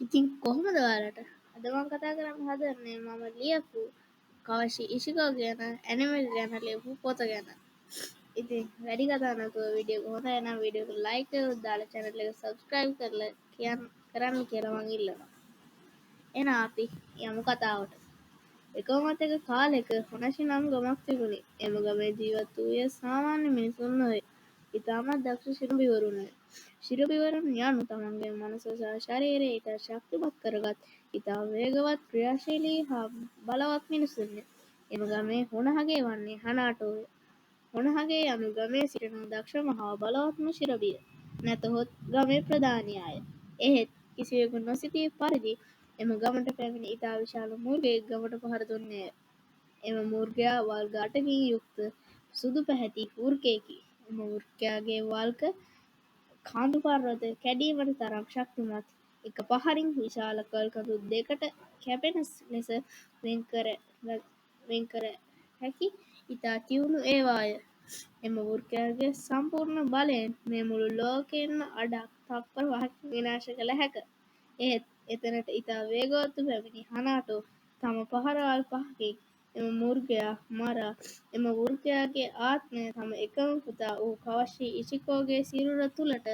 ඉතින් කොහොමද ඔයාලට? අද මම කතා කරන්න හදන්නේ මම ලියපු කවෂි ඉෂිකෝ ගැන ඇනිමල් ගැන ලියපු පොත ගැන. ඉතින් වැඩි කතා නැතුව වීඩියෝ එක හොඳයි නම් වීඩියෝ එක ලයික් කරලා දාලා channel එක subscribe කරන්න කියලා මම ඉල්ලනවා. එහෙනම් අපි යමු කතාවට. එකමත් එක කාලෙක හොනෂි නම් ගමක් තිබුණේ. එම ගමේ ජීවත් වූයේ සාමාන්‍ය මිනිසුන් නොවේ. ඉතාමත් දක්ෂ ශිල්පිවරුන්ය. ශිල්පිවරුන් යනු තමන්ගේ මනස සහ ශරීරය ඉතා ශක්තිමත් කරගත් ඉතා වේගවත් ක්‍රියාශීලී හා බලවත් මිනිසුන්ය. එම ගමේ හොනහගේ වන්නේ හනාටෝය. හොනහගේ යනු ගමේ සිටින දක්ෂම හා බලවත්ම ශිල්පිය. නැතහොත් ගමේ ප්‍රධානියාය. එහෙත් කිසිවෙකු නොසිතී පරිදි එම ගමට පැමිණි ඉතා විශාල මෘගයෙක් ගමට පහර දුන්නේය. එම මෘගයා වල්ග 8කින් යුක්ත සුදු පැහැති වෘකයෙකි. එම වෘකයාගේ වල්ක කාඳු පර්වත කැඩීමට තරම් ශක්තිමත්. එක පහරින් විශාල කළ් කඳු දෙකට කැපෙන ලෙස වෙන්කර හැකි ඉතා තියුණු ඒවාය. එම වෘකයාගේ සම්පූර්ණ බලයෙන් මේ මුළු ලෝකයන්ම අඩක් තප්පර 5කින් විනාශ කළ හැක. එහෙත් එතැනට ඉතා වේගවත්ව පැමිණි හනාටෝ තම පහරවල් 5කින් එම මෘගයා මරා එම වෘකයාගේ ආත්මය තම එකම පුතා වූ කවෂි ඉෂිකෝගේ සිරුර තුළට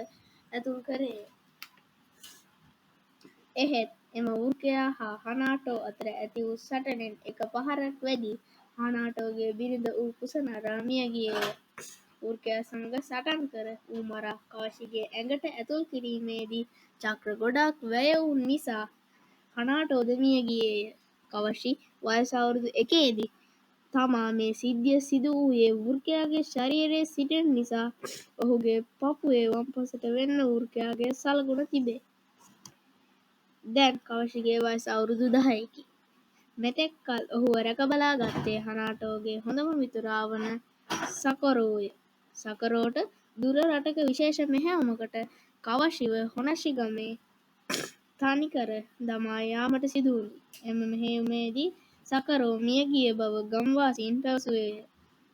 ඇතුල් කරේය. එහෙත් එම වෘකයා හා හනාටෝ අතර ඇති වූ සටනෙන් එක පහරක් වැදී හනාටෝගේ බිරිඳ වූ කුසනරා මිය ගියේය. වෘකයා සමග සටන් කර ඌ මරා කවෂිගේ ඇඟට ඇතුල් කිරීමේදී චක්‍ර ගොඩාක් වැය වූ නිසා හනාටෝද මිය ගියේය. කවෂි වයස අවුරුදු 1ේදී තමා මේ සිද්ධිය සිදු වූයේ වෘකයාගේ ශරීරයේ සිටින නිසා ඔහුගේ පපුවේ වම්පසට වෙන්න වෘකයාගේ සලකුණ තිබේ. දැන් කවෂිගේ වයස අවුරුදු 10කි. මෙතෙක් කල් ඔහුව රැකබලා ගත්තේ හනාටෝගේ හොඳම මිතුරා වන සකොරෝය. සකොරෝට දුර රටක විශේෂ මෙහෙයුමකට කවෂිව හොනෂි ගමේ තනිකර දමා යාමට සිදුවුණි. එම මෙහෙයුමේදී සකොරෝ මිය ගිය බව ගම්වාසීන් පැවසුවේය.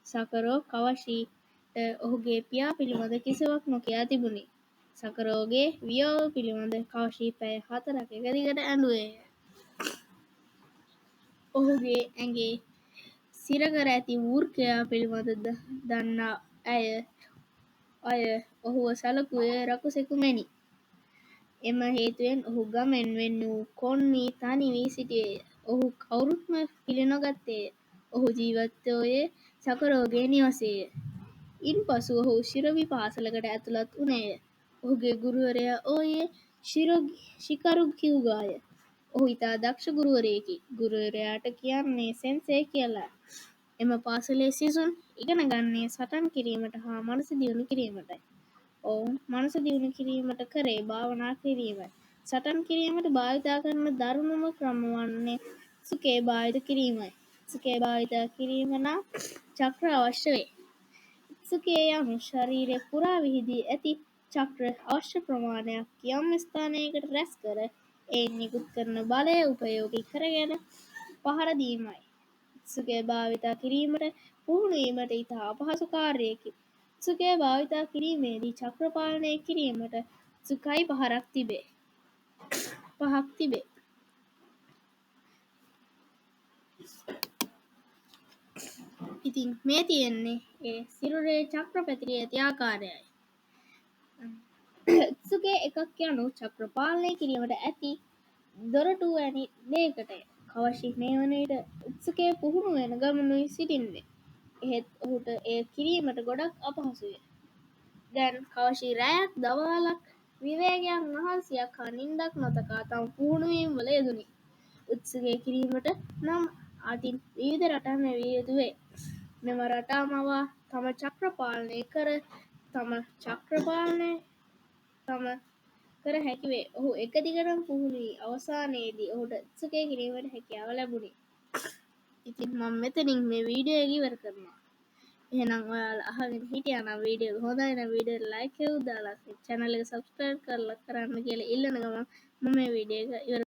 සකොරෝ කවෂිට ඔහුගේ පියා පිළිබඳ කිසිවක් නොකියා තිබුණි. සකොරෝගේ වියෝව පිළිබඳ කවෂි පැය 4ක් එක දිගට ඇඬුවේය. ඔහුගේ ඇඟේ සිරකර ඇති වෘකයා පිළිබඳ දන්නා අය ඔහුව සැලකුවේ රකුසෙකු මෙනි. එම හේතුවෙන් ඔහු ගමෙන් වෙන් වූ කොන් වී තනි වී සිටියේය. ඔහු කවුරුත්ම පිළි නොගත්තේය. ඔහු ජීවත් වූයේ සකොරෝගේ නිවසේය. ඉන්පසු ඔහු ශිරොබි පාසලකට ඇතුළත් වුණේය. ඔහුගේ ගුරුවරයා වූයේ ශිකරු කියුගාය. ඔහු ඉතා දක්ෂ ගුරුවරයෙකි. ගුරුවරයාට කියන්නේ සෙන්සෙයි කියලා. එම පාසලේ සිසුන් ඉගෙන ගන්නේ සටන් කිරීමට හා මනස දියුණු කිරීමටයි. ඔවුන් මනස දියුණු කිරීමට කරේ භාවනා කිරීමයි. සටන් කිරීමට භාවිතා කරන දරුණුම ක්‍රම වන්නේ ඉත්සුකේ භාවිත කිරීමයි. ඉත්සුකේ භාවිත කිරීම නම් චක්‍ර අවශ්‍ය වේ. ඉත්සුකේ යනු ශරීරය පුරා විහිදී ඇති චක්‍ර අවශ්‍ය ප්‍රමාණයක් යම් ස්ථානයකට රැස් කර එයින් නිකුත් කරන බලය උපයෝගී කරගෙන පහර දීමයි. ඉත්සුකය භාවිතා කිරීමට පුහුණු වීමට ඉතා අපහසු කාර්යයකි. ඉත්සුකය භාවිතා කිරීමේදී චක්‍ර පාලනය කිරීමට ඉත්සුකයි පහක් තිබේ. ඉතින් මේ තියෙන්නේ ඒ සිරුරේ චක්‍ර පැතිරී ඇති ආකාරයයි. ඉත්සුකේ එකක් යනු චක්‍ර පාලනය කිරීමට ඇති දොරටු වැනි දෙයකටය. කවෂි මේ වන විට ඉත්සුකේ පුහුණු වෙන ගමනුයි සිටින්නේ. එහෙත් ඔහුට එය කිරීමට ගොඩක් අපහසුය. දැන් කවෂි රැයක් දවාලක් විවේකයක් මහන්සියක් හා නින්දක් නොතකා තම පුහුණුවීම් වල යෙදුණි. ඉත්සුකේ කිරීමට නම් අතින් විවිධ රටා මැවිය යුතු වේ. මෙම රටා මවා තම චක්‍ර පාලනය කර හැකි වේ. ඔහු එක දිගටම පුහුණු වී අවසානයේදී ඔහුට ඉත්සුකේ කිරීමට හැකියාව ලැබුණි. ඉතින් මම මෙතනින් මේ වීඩියෝ එක ඉවර කරනවා. එහෙනම් ඔයාලා අහගෙන හිටියා නම් වීඩියෝ එක හොඳයි නම් වීඩියෝ එක ලයික් එකක් දාලා channel එක subscribe කරන්න කියලා ඉල්ලන ගමන් මම මේ වීඩියෝ එක ඉවර